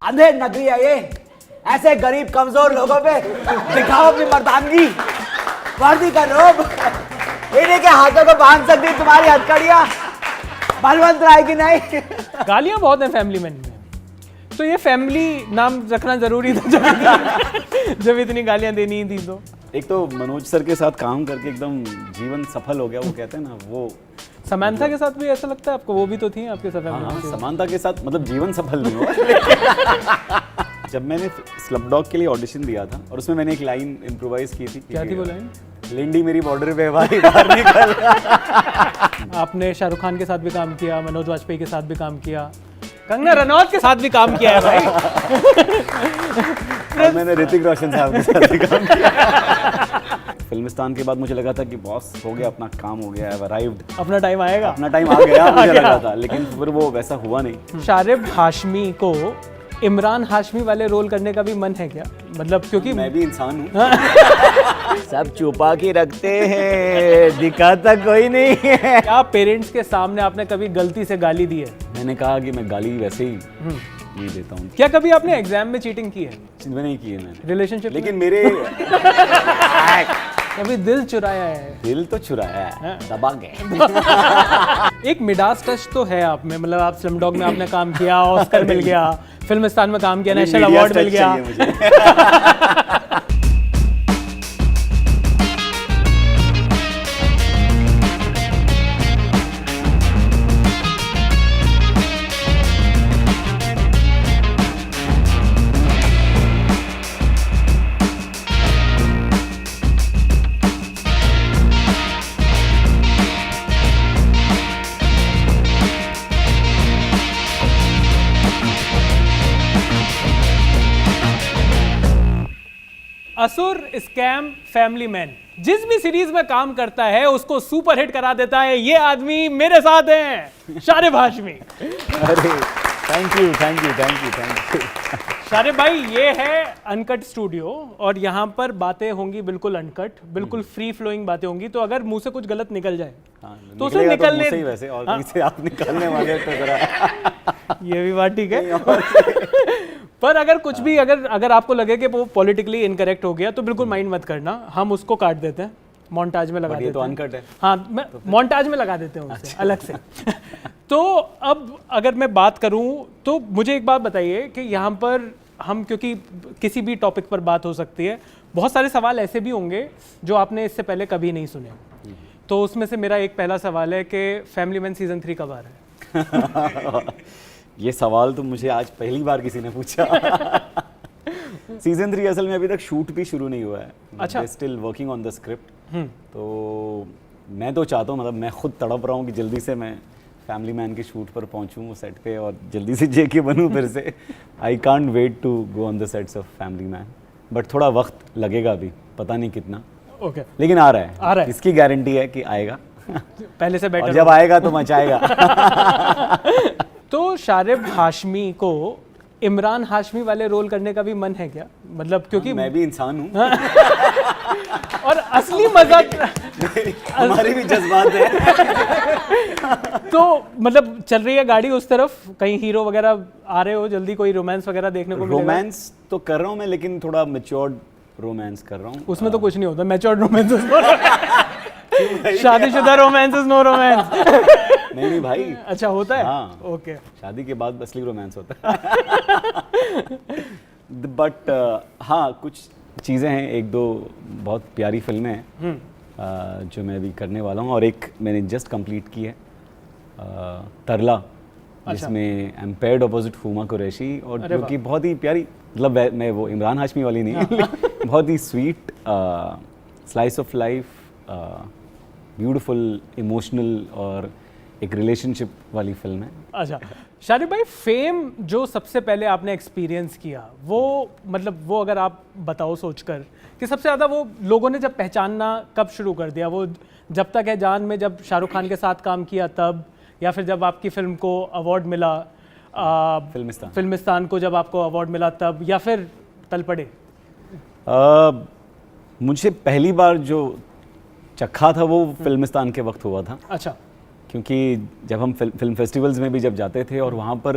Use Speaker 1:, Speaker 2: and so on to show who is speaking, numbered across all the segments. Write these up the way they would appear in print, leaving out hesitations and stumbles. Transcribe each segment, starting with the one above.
Speaker 1: अंधे नगरी है ये, ऐसे गरीब कमजोर लोगों पे दिखाओ अपनी मर्दानगी, वर्दी का रोब, इन्हीं के हाथों को बांध सकती तुम्हारी हथकड़ियां, बलवंत राय की नहीं।
Speaker 2: गालियां बहुत हैं फैमिली मैन में, तो ये फैमिली नाम रखना जरूरी था जब इतनी गालियां देनी ही थी तो।
Speaker 3: एक तो मनोज सर के साथ काम करके एकदम जीवन सफल हो गया, वो कहते हैं ना वो।
Speaker 2: समांथा के साथ भी ऐसा लगता है आपको? वो भी तो थी आपके साथ।
Speaker 3: हाँ, समांथा के साथ मतलब जीवन सफल नहीं हुआ। जब मैंने स्लमडॉग के लिए ऑडिशन दिया था और उसमें मैंने एक लाइन इम्प्रोवाइज की थी।
Speaker 2: क्या थी वो लाइन?
Speaker 3: लिंडी मेरी बॉर्डर पे भाई बाहर निकल।
Speaker 2: आपने शाहरुख खान के साथ भी काम किया, मनोज वाजपेयी के साथ भी काम किया, कंगना रनौत के साथ भी काम किया है भाई।
Speaker 3: और मैंने ऋतिक रोशन साहब के साथ भी काम किया। फिल्मिस्तान के बाद मुझे लगा था कि बॉस हो गया, अपना काम हो गया, अराइव्ड,
Speaker 2: अपना टाइम आएगा,
Speaker 3: अपना टाइम आ गया मुझे लगा था, लेकिन फिर वो वैसा हुआ नहीं।
Speaker 2: शारिब हाशमी को इमरान हाशमी वाले रोल करने का भी मन है क्या? मतलब क्योंकि
Speaker 3: मैं भी इंसान हूँ। सब छुपा के रखते हैं, दिखाता कोई नहीं है।
Speaker 2: क्या पेरेंट्स के सामने आपने कभी गलती से गाली दी है?
Speaker 3: मैंने कहा कि मैं गाली वैसे ही नहीं देता हूँ।
Speaker 2: क्या कभी आपने एग्जाम में चीटिंग की है?
Speaker 3: नहीं की है मैंने
Speaker 2: रिलेशनशिप
Speaker 3: लेकिन मेरे
Speaker 2: कभी दिल चुराया है?
Speaker 3: दिल तो चुराया है, दबा गए।
Speaker 2: एक मिडास टच तो है आप में, मतलब आप स्लमडॉग में आपने काम किया, ऑस्कर मिल गया, फिल्मिस्तान में काम किया, नेशनल अवार्ड मिल गया। असुर स्कैम फैमिली मैन जिस भी सीरीज में काम करता है उसको सुपर हिट करा देता है। ये आदमी मेरे साथ हैं, शारिब हाशमी।
Speaker 3: अरे thank you thank you thank you thank you.
Speaker 2: Sharib भाई, ये है अनकट स्टूडियो और यहाँ पर बातें होंगी बिल्कुल अनकट, बिल्कुल फ्री फ्लोइंग बातें होंगी। तो अगर मुंह से कुछ गलत निकल जाए तो उसे निकलने
Speaker 3: तो वैसे और कहीं से आप निकालने वाले तो जरा
Speaker 2: ये भी बात ठीक है। पर अगर कुछ भी अगर आपको लगे कि वो पॉलिटिकली इनकरेक्ट हो गया तो बिल्कुल माइंड मत करना, हम उसको काट देते हैं, मोन्टाज में लगा देते हैं।
Speaker 3: तो अनकट है।
Speaker 2: हाँ, मोन्टाज में लगा देते हैं उसे। अच्छा। अलग से। तो अब अगर मैं बात करूं तो मुझे एक बात बताइए कि यहाँ पर हम, क्योंकि किसी भी टॉपिक पर बात हो सकती है, बहुत सारे सवाल ऐसे भी होंगे जो आपने इससे पहले कभी नहीं सुने, तो उसमें से मेरा एक पहला सवाल है कि फैमिली मैन सीजन 3 कब आ रहा है?
Speaker 3: ये सवाल तो मुझे आज पहली बार किसी ने पूछा। सीजन 3 असल में अभी तक शूट भी शुरू नहीं हुआ है।
Speaker 2: अच्छा।
Speaker 3: Still working on the script. तो मैं तो चाहता हूँ, मतलब मैं खुद तड़प रहा हूँ कि जल्दी से मैं फैमिली मैन के शूट पर पहुँचूँ सेट पे और जल्दी से जेके बनूँ फिर से। I can't wait to go on the sets of Family Man, but थोड़ा वक्त लगेगा अभी, पता नहीं कितना।
Speaker 2: ओके।
Speaker 3: लेकिन आ रहा है।
Speaker 2: है।
Speaker 3: इसकी गारंटी है कि आएगा।
Speaker 2: पहले से बेटर।
Speaker 3: और जब आएगा तो मचाएगा।
Speaker 2: तो शारिब हाशमी को इमरान हाशमी वाले रोल करने का भी मन है क्या? मतलब क्योंकि
Speaker 3: मैं भी इंसान हूँ।
Speaker 2: और असली मजा
Speaker 3: हमारे भी जज्बात है।
Speaker 2: तो मतलब चल रही है गाड़ी उस तरफ, कहीं हीरो वगैरह आ रहे हो, जल्दी कोई रोमांस वगैरह देखने को मिलेगा?
Speaker 3: रोमांस तो कर रहा हूँ मैं, लेकिन थोड़ा मैच्योर्ड रोमांस कर रहा हूँ।
Speaker 2: उसमें तो कुछ नहीं होता, मैच्योर्ड रोमांस। शादीशुदा रोमांस इज नो रोमांस।
Speaker 3: नहीं भाई।
Speaker 2: अच्छा, होता है।
Speaker 3: हाँ,
Speaker 2: ओके।
Speaker 3: शादी के बाद असली रोमांस होता है। बट हाँ, कुछ चीज़ें हैं, एक दो बहुत प्यारी फिल्में हैं जो मैं अभी करने वाला हूँ, और एक मैंने जस्ट कंप्लीट की है, तरला, जिसमें एम्पेयर्ड अपोजिट हुमा कुरैशी, और जो कि बहुत ही प्यारी, मतलब मैं वो इमरान हाशमी वाली नहीं, बहुत ही sweet slice of life, beautiful, emotional और एक रिलेशनशिप वाली फिल्म है।
Speaker 2: अच्छा शारिब भाई, फेम जो सबसे पहले आपने एक्सपीरियंस किया, वो मतलब वो अगर आप बताओ सोचकर कि सबसे ज़्यादा वो लोगों ने जब पहचानना कब शुरू कर दिया? वो जब तक है जान में जब शाहरुख खान के साथ काम किया तब, या फिर जब आपकी फिल्म को अवार्ड मिला, फिल्मिस्तान को जब आपको अवार्ड मिला तब, या फिर तलपड़े?
Speaker 3: मुझे पहली बार जो चखा था वो फिल्मिस्तान के वक्त हुआ था।
Speaker 2: अच्छा।
Speaker 3: क्योंकि जब हम फिल्म फेस्टिवल्स में भी जब जाते थे और वहाँ पर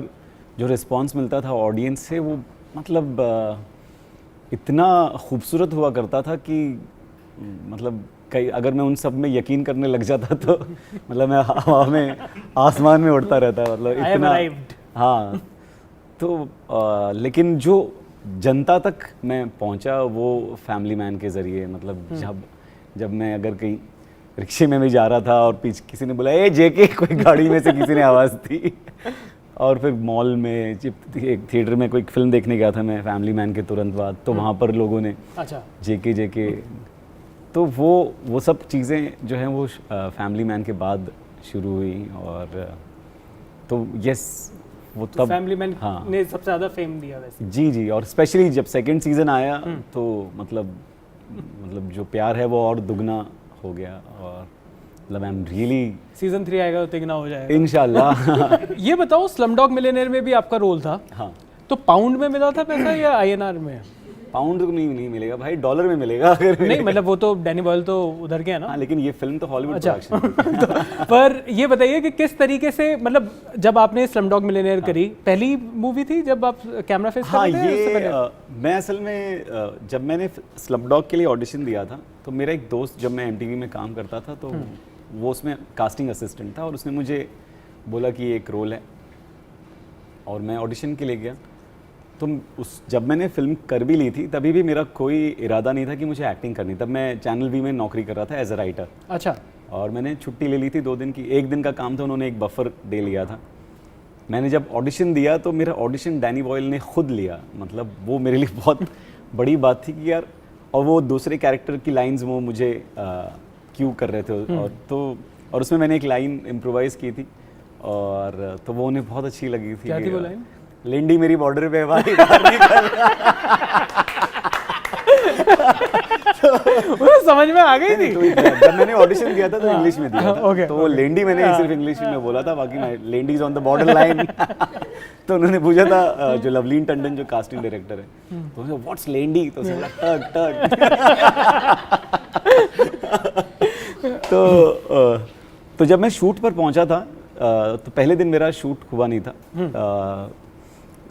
Speaker 3: जो रिस्पांस मिलता था ऑडियंस से वो मतलब इतना खूबसूरत हुआ करता था कि मतलब कई अगर मैं उन सब में यकीन करने लग जाता तो मतलब मैं हवा में आसमान में उड़ता रहता मतलब
Speaker 2: I have
Speaker 3: इतना
Speaker 2: arrived.
Speaker 3: हाँ तो लेकिन जो जनता तक मैं पहुंचा वो फैमिली मैन के ज़रिए मतलब जब मैं अगर कहीं रिक्शे में भी जा रहा था और पीछे किसी ने बोला ए जेके कोई गाड़ी में से किसी ने आवाज़ दी और फिर मॉल में जब एक थिएटर में कोई फिल्म देखने गया था मैं फैमिली मैन के तुरंत बाद तो वहाँ पर लोगों ने
Speaker 2: अच्छा
Speaker 3: जेके तो वो सब चीज़ें जो हैं वो फैमिली मैन के बाद शुरू हुई और तो यस वो तब
Speaker 2: फैमिली मैन
Speaker 3: हाँ
Speaker 2: ने सबसे ज़्यादा फेम दिया वैसे।
Speaker 3: जी और स्पेशली जब सेकंड सीज़न आया तो मतलब जो प्यार है वो और दुगना हो गया और मतलब आई एम रियली
Speaker 2: सीजन 3 आएगा तो तिगना हो जाएगा
Speaker 3: इंशाल्लाह।
Speaker 2: ये बताओ स्लमडॉग मिलियनेयर में भी आपका रोल था,
Speaker 3: हाँ
Speaker 2: तो पाउंड में मिला था पैसा या आईएनआर में?
Speaker 3: पाउंड तो नहीं मिलेगा भाई, डॉलर में मिलेगा अगर
Speaker 2: नहीं मतलब वो तो डैनी बॉयल तो उधर के है ना।
Speaker 3: हाँ लेकिन ये फिल्म तो हॉलीवुड
Speaker 2: अच्छा
Speaker 3: प्रोडक्शन
Speaker 2: पर ये बताइए कि किस तरीके से मतलब जब आपने स्लमडॉग मिलियनेयर करी पहली मूवी थी जब आप कैमरा फेस
Speaker 3: हाँ
Speaker 2: कर रहे थे उससे
Speaker 3: ये
Speaker 2: पहले?
Speaker 3: मैं असल में जब मैंने स्लमडॉग के लिए ऑडिशन दिया था तो मेरा एक दोस्त जब मैं एमटीवी में काम करता था तो वो उसमें कास्टिंग असिस्टेंट था और उसने मुझे बोला कि ये एक रोल है और मैं ऑडिशन के लिए गया। तो जब मैंने फिल्म कर भी ली थी तभी भी मेरा कोई इरादा नहीं था कि मुझे एक्टिंग करनी, तब मैं चैनल वी में नौकरी कर रहा था एज अ राइटर।
Speaker 2: अच्छा।
Speaker 3: और मैंने छुट्टी ले ली थी 2 दिन की, 1 दिन का काम था, उन्होंने एक बफर डे लिया था। मैंने जब ऑडिशन दिया तो मेरा ऑडिशन डैनी बॉयल ने खुद लिया, मतलब वो मेरे लिए बहुत बड़ी बात थी कि यार, और वो दूसरे कैरेक्टर की लाइंस वो मुझे क्यों कर रहे थे और उसमें मैंने एक लाइन इम्प्रोवाइज़ की थी और तो वो उन्हें बहुत अच्छी लगी थी।
Speaker 2: क्या थी वो लाइन?
Speaker 3: लेंडी मेरी बॉर्डर पे भाई बाहर निकल।
Speaker 2: वो समझ में आ गई थी।
Speaker 3: तो जब मैंने ऑडिशन दिया था तो इंग्लिश में दिया था,
Speaker 2: okay,
Speaker 3: तो वो लेंडी मैंने सिर्फ इंग्लिश में बोला था, बाकी मैं लेंडी is on the border line. तो उन्होंने पूछा था जो लवलीन टंडन जो कास्टिंग डायरेक्टर है, तो व्हाट्स लेंडी, तो उसने बोला टग टग। तो जब मैं शूट पर पहुंचा था तो पहले दिन मेरा शूट हुआ नहीं था।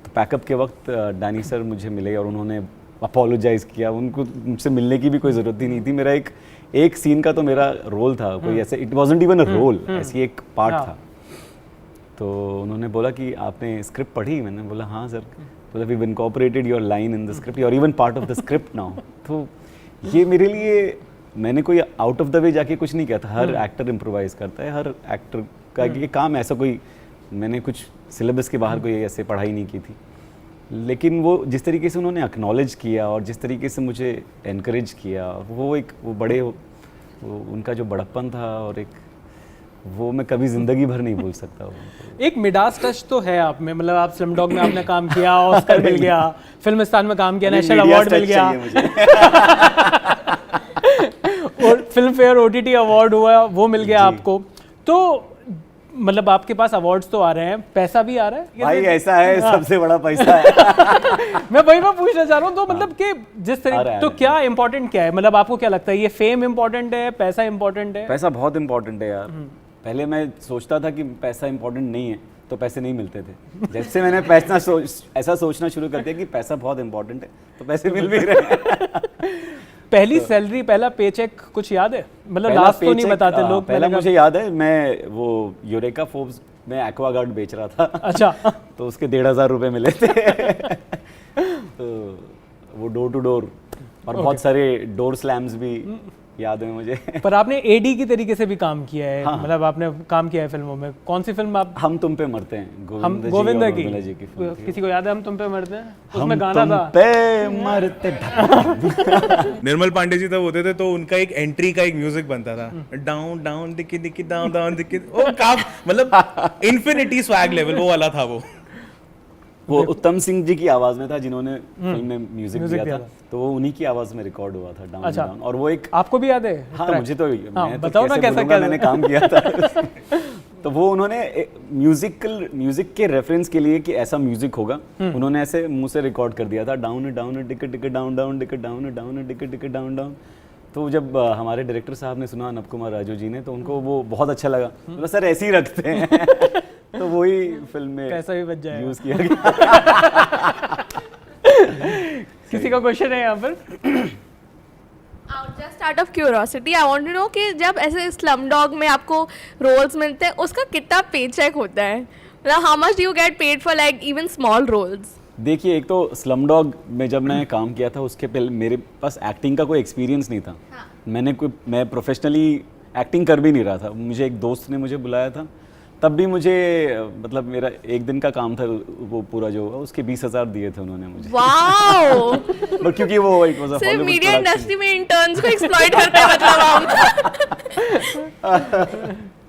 Speaker 3: तो पैकअप के वक्त डैनी सर मुझे मिले और उन्होंने अपोलोजाइज़ किया। उनको मुझसे मिलने की भी कोई ज़रूरत ही नहीं थी। मेरा एक सीन का तो मेरा रोल था, कोई ऐसे it wasn't even a role, ऐसी एक पार्ट था। तो उन्होंने बोला कि आपने स्क्रिप्ट पढ़ी? मैंने बोला हाँ सर। बोला we incorporated your line in the script, you are even part of the script now. तो ये मेरे लिए, मैंने कोई आउट ऑफ द वे जाके कुछ नहीं किया था। हर एक्टर इम्प्रोवाइज़ करता है, हर एक्टर का ये काम, ऐसा कोई मैंने कुछ सिलेबस के बाहर कोई ऐसे पढ़ाई नहीं की थी। लेकिन वो जिस तरीके से उन्होंने एक्नॉलेज किया और जिस तरीके से मुझे एनकरेज किया, वो उनका जो बड़प्पन था और वो मैं कभी ज़िंदगी भर नहीं भूल सकता।
Speaker 2: एक मिडास टच तो है आप में, मतलब आप स्लमडॉग में आपने काम किया, ऑस्कर मिल गया, फिल्मिस्तान में काम किया, नेशनल अवार्ड मिल गया और फिल्म फेयर OTT अवार्ड हुआ वो मिल गया आपको। तो मतलब आपके पास अवार्ड्स तो आ रहे हैं, पैसा भी आ रहा है
Speaker 3: भाई, ऐसा है सबसे बड़ा पैसा है।
Speaker 2: मैं वही पूछना चाह रहा हूँ। तो मतलब कि जिस तरीके तो क्या इम्पोर्टेंट क्या है, मतलब आपको क्या लगता है, ये फेम इम्पोर्टेंट है, पैसा इम्पोर्टेंट है?
Speaker 3: पैसा बहुत इम्पोर्टेंट है यार। पहले मैं सोचता था कि पैसा इम्पोर्टेंट नहीं है तो पैसे नहीं मिलते थे। जैसे मैंने ऐसा सोचना शुरू कर दिया कि पैसा बहुत इम्पोर्टेंट है तो पैसे मिल भी रहे हैं।
Speaker 2: पहली सैलरी, पहला पेचेक कुछ याद है? मतलब लास्ट तो नहीं बताते लोग।
Speaker 3: पहला मुझे याद है, मैं वो यूरेका फोर्ब्स में एक्वागार्ड बेच रहा था।
Speaker 2: अच्छा।
Speaker 3: तो उसके 1,500 रुपये मिले थे। तो वो डोर टू डोर और बहुत सारे डोर स्लैम्स भी याद है मुझे।
Speaker 2: पर आपने एडी की तरीके से भी काम किया है।
Speaker 3: हाँ।
Speaker 2: मतलब आपने काम किया है फिल्मों में। कौन सी फिल्म आप?
Speaker 3: हम तुम पे मरते हैं,
Speaker 2: गोविंद
Speaker 3: और
Speaker 2: की
Speaker 3: उर्मिला जी की फिल्म थी।
Speaker 2: किसी को याद है हम तुम पे मरते हैं?
Speaker 3: हम
Speaker 2: उसमें गाना
Speaker 3: तुम
Speaker 2: था
Speaker 3: पे मरते।
Speaker 4: निर्मल पांडे जी तब होते थे तो उनका एक एंट्री का एक म्यूजिक बनता था, डाउन डाउन दिक्की दिक्की डाउन डाउन दिक्की, वो मतलब इन्फिनिटी स्वैग लेवल वो वाला था।
Speaker 3: वो उत्तम सिंह जी की आवाज में था जिन्होंने फिल्म में म्यूजिक दिया था, तो वो उन्हीं की आवाज में रिकॉर्ड हुआ था, डाउन डाउन। और वो एक,
Speaker 2: आपको भी याद है?
Speaker 3: हाँ मुझे तो, मैं तो
Speaker 2: बताओ ना कैसा क्या
Speaker 3: मैंने काम किया था। तो वो उन्होंने म्यूजिक के रेफरेंस के लिए कि ऐसा म्यूजिक होगा, उन्होंने ऐसे मुंह से रिकॉर्ड कर दिया था, down down ticket ticket down down ticket down down ticket ticket down down. तो जब हमारे डायरेक्टर साहब ने सुना, नब कुमार राजू जी ने, तो उनको वो बहुत अच्छा लगा। बोला सर ऐसे ही रखते हैं। तो तो वही फिल्म में
Speaker 2: पैसा भी बच जाएगा।
Speaker 3: यूज किया गया।
Speaker 2: किसी का क्वेश्चन है यहाँ पर?
Speaker 5: Just out of curiosity I want to know कि जब ऐसे स्लम डॉग में आपको रोल्स मिलते हैं उसका कितना पे चेक होता है, मतलब how much do you get paid for like even small roles?
Speaker 3: देखिए, एक तो स्लमडॉग में जब मैं काम किया था उसके पहले मेरे पास एक्टिंग का कोई एक्सपीरियंस नहीं था। मैं प्रोफेशनली एक्टिंग कर भी नहीं रहा था। मुझे एक दोस्त ने मुझे बुलाया था, तब भी मुझे मतलब मेरा एक दिन का काम था, वो पूरा जो होगा उसके 20,000 दिए थे उन्होंने मुझे।
Speaker 5: वाओ!
Speaker 3: बट क्योंकि वो इट वाज अ
Speaker 5: सिर्फ
Speaker 3: हॉलीवुड
Speaker 5: मीडिया इंडस्ट्री में इंटर्न्स को एक्सप्लॉइट करते हैं मतलब हम।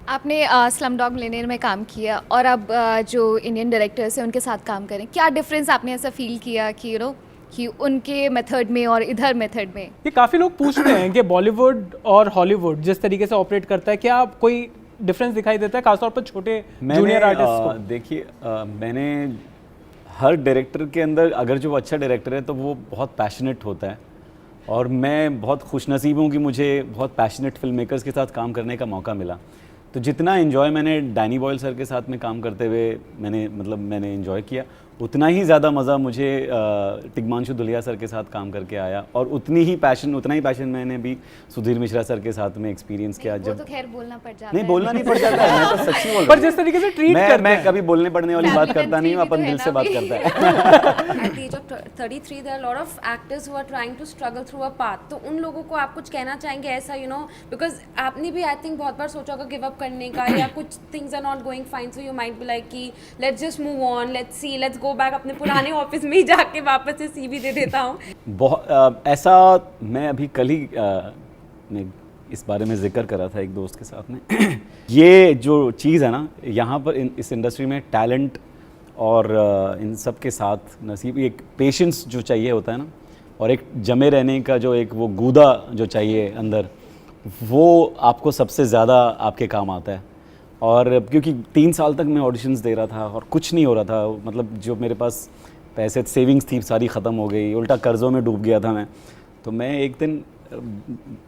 Speaker 6: आपने स्लम डॉग मिलियनेयर में काम किया और अब जो इंडियन डायरेक्टर्स हैं उनके साथ काम करें, क्या डिफरेंस आपने ऐसा फील किया कि यू नो कि उनके मेथड में और इधर मेथड में?
Speaker 2: ये काफ़ी लोग पूछते हैं कि बॉलीवुड और हॉलीवुड जिस तरीके से ऑपरेट करता है, क्या कोई डिफरेंस दिखाई देता है खासतौर पर छोटे जूनियर आर्टिस्ट को?
Speaker 3: देखिए, मैंने हर डायरेक्टर के अंदर अगर जो अच्छा डायरेक्टर है तो वो बहुत पैशनेट होता है, और मैं बहुत खुशनसीब हूँ कि मुझे बहुत पैशनेट फिल्म मेकर्स के साथ काम करने का मौका मिला। तो जितना इन्जॉय मैंने डैनी बॉयल सर के साथ में काम करते हुए मैंने इन्जॉय किया, उतना ही ज़्यादा मज़ा मुझे टिग्मांशु धुलिया सर के साथ काम करके आया, और उतना ही पैशन मैंने भी सुधीर मिश्रा सर के साथ में एक्सपीरियंस किया।
Speaker 6: वो
Speaker 3: जब
Speaker 6: तो खैर बोलना पड़ जाता
Speaker 3: नहीं
Speaker 6: है।
Speaker 3: बोलना नहीं पड़ जाता है, मैं तो सच्ची बोल रहा
Speaker 2: पर
Speaker 3: हूँ।
Speaker 2: जिस तरीके से ट्रीट करते
Speaker 3: मैं
Speaker 2: हैं,
Speaker 3: कभी बोलने पड़ने वाली बात करता नहीं हूँ, अपन दिल से बात करता है।
Speaker 7: At the age of 33 there are a lot of actors who are trying to struggle through a path. तो उन लोगों को आप कुछ कहना चाहेंगे ऐसा, you know, because आपने भी आई थिंक बहुत बार सोचा होगा गिव अप करने का, या कुछ things are not going fine, so you might be like कि let's just move on, let's see, let's go back, अपने पुराने ऑफिस में ही जाके वापस से CV दे देता हूँ।
Speaker 3: बहुत ऐसा मैं अभी कल ही मैं इस बारे में जिक्र कर रहा था एक दोस्त के साथ में। ये जो चीज़ है ना, यहाँ पर इस इंडस्ट्री में टैलेंट और इन सब के साथ नसीब, एक पेशेंस जो चाहिए होता है ना, और एक जमे रहने का जो एक वो गूदा जो चाहिए अंदर, वो आपको सबसे ज़्यादा आपके काम आता है। और क्योंकि 3 साल तक मैं ऑडिशंस दे रहा था और कुछ नहीं हो रहा था, मतलब जो मेरे पास पैसे सेविंग्स थी सारी ख़त्म हो गई, उल्टा कर्ज़ों में डूब गया था मैं। तो मैं एक दिन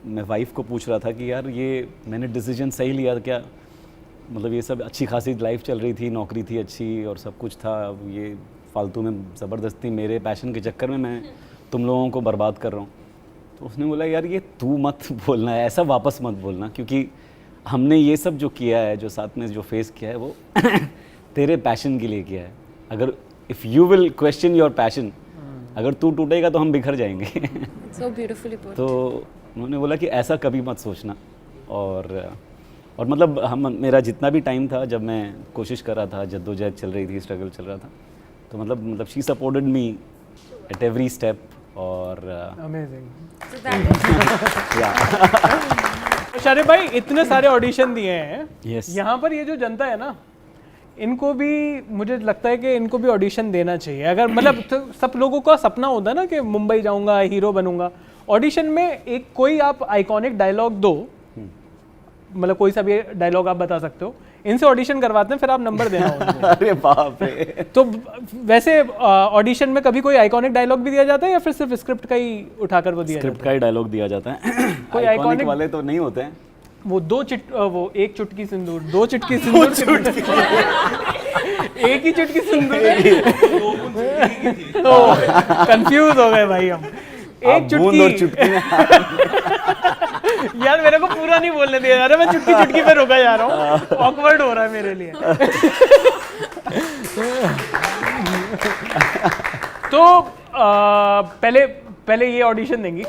Speaker 3: मैं वाइफ को पूछ रहा था कि यार ये मैंने डिसीजन सही लिया क्या, मतलब ये सब अच्छी खासी लाइफ चल रही थी, नौकरी थी अच्छी और सब कुछ था, अब ये फालतू में ज़बरदस्ती मेरे पैशन के चक्कर में मैं तुम लोगों को बर्बाद कर रहा हूँ। तो उसने बोला यार ये तू मत बोलना है, ऐसा वापस मत बोलना, क्योंकि हमने ये सब जो किया है, जो साथ में जो फेस किया है, वो तेरे पैशन के लिए किया है। अगर if you will question your passion, अगर तू टूटेगा तो हम बिखर जाएंगे।
Speaker 7: So beautifully put.
Speaker 3: तो उन्होंने बोला कि ऐसा कभी मत सोचना। और मतलब मेरा जितना भी टाइम था जब मैं कोशिश कर रहा था, जद्दोजहद चल रही थी, स्ट्रगल चल रहा था, तो मतलब she supported me at every step. और
Speaker 2: amazing.
Speaker 7: So that is
Speaker 2: Sharib भाई, इतने सारे ऑडिशन दिए हैं,
Speaker 3: Yes.
Speaker 2: यहाँ पर ये जो जनता है ना, इनको भी मुझे लगता है कि इनको भी ऑडिशन देना चाहिए। अगर मतलब तो सब लोगों का सपना होता है ना कि मुंबई जाऊंगा, हीरो बनूंगा, ऑडिशन में एक कोई आप आइकॉनिक डायलॉग दो, मतलब कोई सा भी डायलॉग आप बता सकते हो, इनसे ऑडिशन करवाते हैं, फिर आप नंबर देना उनको।
Speaker 3: अरे बाप रे।
Speaker 2: तो वैसे ऑडिशन में कभी कोई आइकॉनिक डायलॉग भी दिया जाता है या फिर सिर्फ स्क्रिप्ट का ही उठाकर वो दिया
Speaker 3: स्क्रिप्ट
Speaker 2: जाता
Speaker 3: का ही डायलॉग दिया जाता है।
Speaker 2: कोई
Speaker 3: आइकॉनिक
Speaker 2: iconic-
Speaker 3: वाले तो नहीं होते हैं।
Speaker 2: है? वो एक चुटकी सिंदूर, 2 चुटकी सिंदूर, एक ही चुटकी सिंदूर। कंफ्यूज हो गए भाई हम। एक
Speaker 3: बूंद और
Speaker 2: चुटकी
Speaker 3: चुटकी में
Speaker 2: यार मेरे को पूरा नहीं बोलने दिया जा रहा, मैं चुटकी चुटकी पे रुका जा रहा हूँ, ऑकवर्ड हो रहा है मेरे लिए। तो पहले ये ऑडिशन देंगी।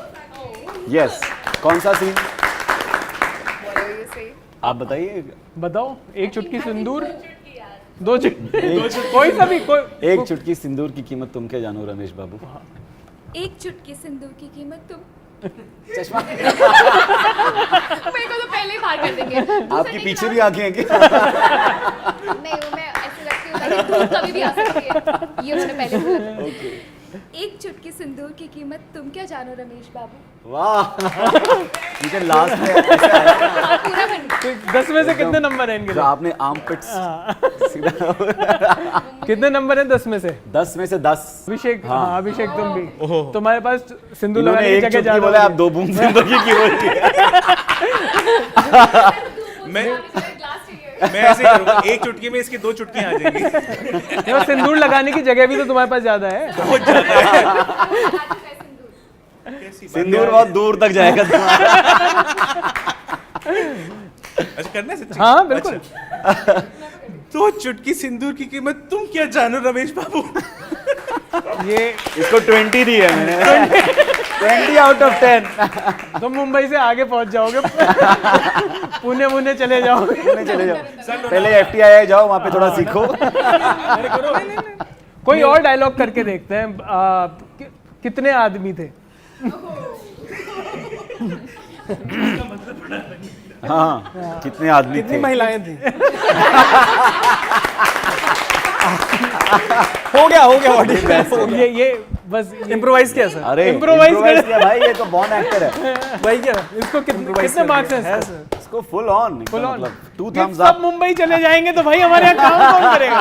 Speaker 3: यस। कौन सा सीन आप बताइए।
Speaker 2: बताओ। एक चुटकी सिंदूर, 2 चुटकी, कोई सा भी कोई।
Speaker 3: एक चुटकी सिंदूर की कीमत तुम क्या जानो रमेश बाबू।
Speaker 6: एक चुटकी सिंदूर की कीमत तुम।
Speaker 3: चश्मा
Speaker 6: मेरे को तो पहले ही बाहर कर देंगे।
Speaker 3: आपके पीछे भी आंखें हैं क्या?
Speaker 6: नहीं, वो मैं ऐसे लगती हूँ ताकि धूप कभी भी आ सकती है। ये मैंने पहले बोला। एक चुटकी सिंदूर की कीमत तुम क्या जानो रमेश बाबू।
Speaker 3: वाह। मुझे लास्ट में ऐसा आया
Speaker 6: पूरा बन
Speaker 2: तो 10 में से कितने नंबर हैं इनके
Speaker 3: जो
Speaker 2: लिए?
Speaker 3: आपने आर्म पिट्स सीधा
Speaker 2: कितने नंबर हैं 10 में से?
Speaker 3: 10 में से 10।
Speaker 2: अभिषेक, हाँ अभिषेक तुम भी, तुम्हारे पास सिंदूर
Speaker 3: इन्होंने
Speaker 2: लगाने की
Speaker 3: एक
Speaker 2: जगह
Speaker 3: चुटकी
Speaker 2: ज्यादा
Speaker 3: बोला, आप
Speaker 2: होगी।
Speaker 3: 2 बूंद सिंदूर की कीमत की।
Speaker 4: मैं मैं ऐसे ही करूंगा, एक चुटकी में इसकी 2 चुटकियां आ जाएंगी।
Speaker 2: देखो, सिंदूर लगाने की जगह भी तो तुम्हारे पास ज्यादा है।
Speaker 4: बहुत ज्यादा है।
Speaker 3: सिंदूर बहुत दूर तक जाएगा तुम्हारा।
Speaker 4: अच्छा करना है सच्ची?
Speaker 2: हाँ बिल्कुल।
Speaker 4: अच्छा। 2 चुटकी सिंदूर की कीमत तुम क्या जानो रमेश बाबू।
Speaker 2: ये
Speaker 3: इसको 20 दी है मैंने। 20 out of 10।
Speaker 2: तुम मुंबई से आगे पहुंच जाओगे। पुणे चले जाओगे।
Speaker 3: पुणे चले जाओ, पहले FTI जाओ, वहाँ पे थोड़ा सीखो।
Speaker 2: कोई और डायलॉग करके देखते हैं। कितने आदमी थे?
Speaker 3: हाँ, कितने आदमी थे?
Speaker 2: महिलाएं थी?
Speaker 1: हो गया ऑडियंस।
Speaker 2: ये बस
Speaker 1: इम्प्रोवाइज किया सर।
Speaker 3: अरे
Speaker 2: Improvise
Speaker 3: improvise किया भाई, ये तो बॉर्न एक्टर है।
Speaker 1: भाई क्या
Speaker 2: इसको कितने मार्क्स हैं इसको?
Speaker 3: इसको फुल ऑन,
Speaker 2: Full on।
Speaker 3: मतलब 2
Speaker 2: ये
Speaker 3: thumbs
Speaker 2: सब
Speaker 3: up।
Speaker 2: मुंबई चले जाएंगे तो भाई हमारे यहाँ काम कौन करेगा?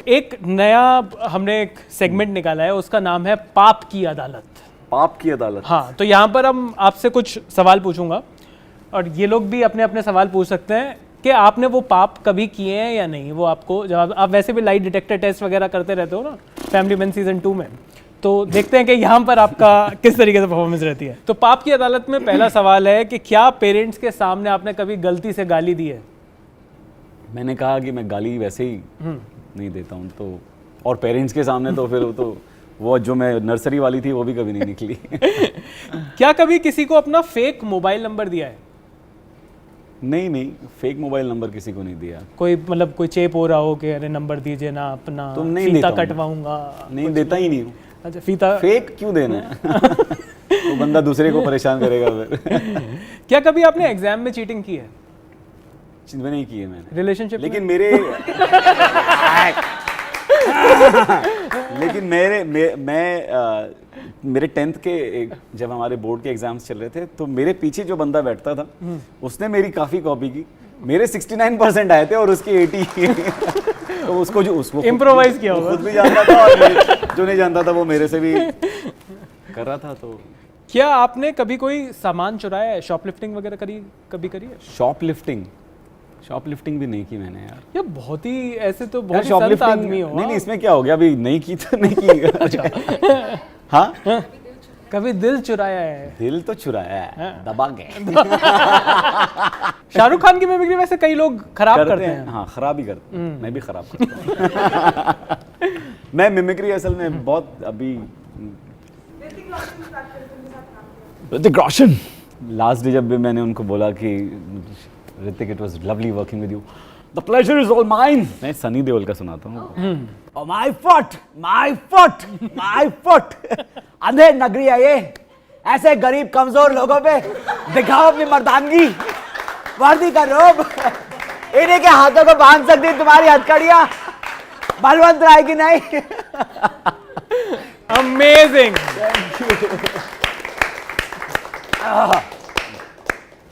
Speaker 2: एक नया हमने एक सेगमेंट निकाला है, उसका नाम है पाप की अदालत।
Speaker 3: पाप की अदालत।
Speaker 2: हाँ, तो यहाँ पर हम आपसे कुछ सवाल पूछूंगा और ये लोग भी अपने अपने सवाल पूछ सकते हैं कि आपने वो पाप कभी किए हैं या नहीं। वो आपको जवाब, आप वैसे भी लाइट डिटेक्टर टेस्ट वगैरह करते रहते हो ना फैमिली मैन सीजन 2 में, तो देखते हैं कि यहाँ पर आपका किस तरीके से परफॉर्मेंस रहती है। तो पाप की अदालत में पहला सवाल है कि क्या पेरेंट्स के सामने आपने कभी गलती से गाली दी है?
Speaker 3: मैंने कहा कि मैं गाली वैसे ही नहीं देता हूँ, तो और पेरेंट्स के सामने तो फिर वो जो मैं नर्सरी वाली थी वो भी कभी नहीं निकली।
Speaker 2: क्या कभी किसी को अपना फेक मोबाइल नंबर दिया है?
Speaker 3: नहीं, फेक मोबाइल नंबर किसी को नहीं दिया।
Speaker 2: कोई मतलब कोई चेप हो रहा हो कि अरे नंबर दीजिए ना अपना,
Speaker 3: तुम नहीं
Speaker 2: फीता
Speaker 3: देता हूँ।
Speaker 2: कटवाऊंगा।
Speaker 3: नहीं देता ही नहीं हूँ।
Speaker 2: अच्छा, फीता
Speaker 3: फेक क्यों देना है? वो बंदा दूसरे को परेशान करेगा फिर।
Speaker 2: क्या कभी आपने एग्जाम में चीटिंग की है?
Speaker 3: चिंता नहीं की है मैंने,
Speaker 2: रिलेशनशिप
Speaker 3: लेकिन मेरे 10th के जब हमारे बोर्ड के एग्जाम्स चल रहे थे तो मेरे पीछे जो बंदा बैठता था उसने मेरी काफ़ी कॉपी की। मेरे 69% आए थे और उसकी 80। तो उसको
Speaker 2: Improvise किया होगा।
Speaker 3: खुद भी जानता था और जो नहीं जानता था वो मेरे से भी कर रहा था। तो
Speaker 2: क्या आपने कभी कोई सामान चुराया है? शॉपलिफ्टिंग वगैरह कभी करी है?
Speaker 3: शॉपलिफ्टिंग भी नहीं की मैंने यार।
Speaker 2: ये बहुत ही ऐसे तो
Speaker 3: यार
Speaker 2: बहुत ही संत आदमी हो।
Speaker 3: नहीं, इसमें क्या हो गया? अभी नहीं की तो नहीं की। हाँ,
Speaker 2: कभी दिल चुराया है?
Speaker 3: दिल तो चुराया है, दबा गए।
Speaker 2: शाहरुख खान की मिमिक्री वैसे कई लोग खराब करते हैं।
Speaker 3: हाँ, खराब ही करते हैं। मैं भी खराब करता हूँ। मैं मिमिक्री असल में बहुत अभी ऋतिक रोशन लास्ट डे जब भी मैंने उनको बोला कि Hrithik it was lovely working with you, the pleasure is all mine, मैं सनी देओल का सुनाता हूँ।
Speaker 1: माय फुट अंधेर नगरी है ये, ऐसे गरीब कमजोर लोगों पे दिखाओ अपनी मर्दानगी, वर्दी का रोब, इन्हीं के हाथों को बांध सकती तुम्हारी हथकड़ियां, बलवंत राय की नहीं।
Speaker 2: Amazing,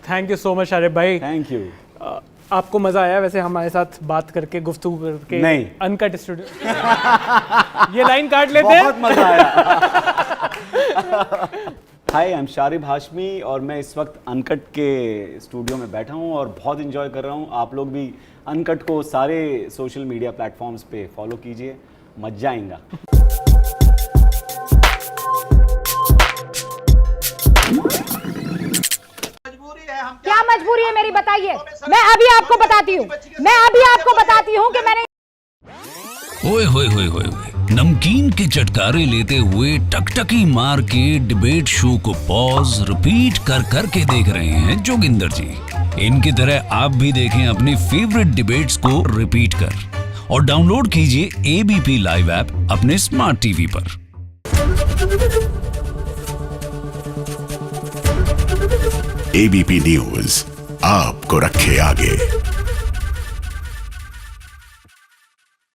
Speaker 2: thank you so much Sharib भाई।
Speaker 3: Thank you.
Speaker 2: आपको मजा आया वैसे हमारे साथ बात करके, गुफ्तगू करके?
Speaker 3: नहीं।
Speaker 2: Uncut studio. ये लाइन काट लेते हैं।
Speaker 3: बहुत मजा आया। हाय, आई एम शारिब हाशमी और मैं इस वक्त अनकट के स्टूडियो में बैठा हूँ और बहुत इंजॉय कर रहा हूँ। आप लोग भी अनकट को सारे सोशल मीडिया प्लेटफॉर्म्स पे फॉलो कीजिए, मजा आएगा।
Speaker 8: क्या मजबूरी है मेरी, बताइए। मैं अभी आपको बताती हूँ कि मैंने
Speaker 9: ओए होए होए होए, नमकीन के चटकारे लेते हुए टकटकी मार के डिबेट शो को पॉज रिपीट कर कर के देख रहे हैं जोगिंदर जी। इनकी तरह आप भी देखें अपनी फेवरेट डिबेट्स को रिपीट कर और डाउनलोड कीजिए ABP लाइव ऐप अपने स्मार्ट टीवी पर।
Speaker 10: ABP न्यूज आपको रखे आगे।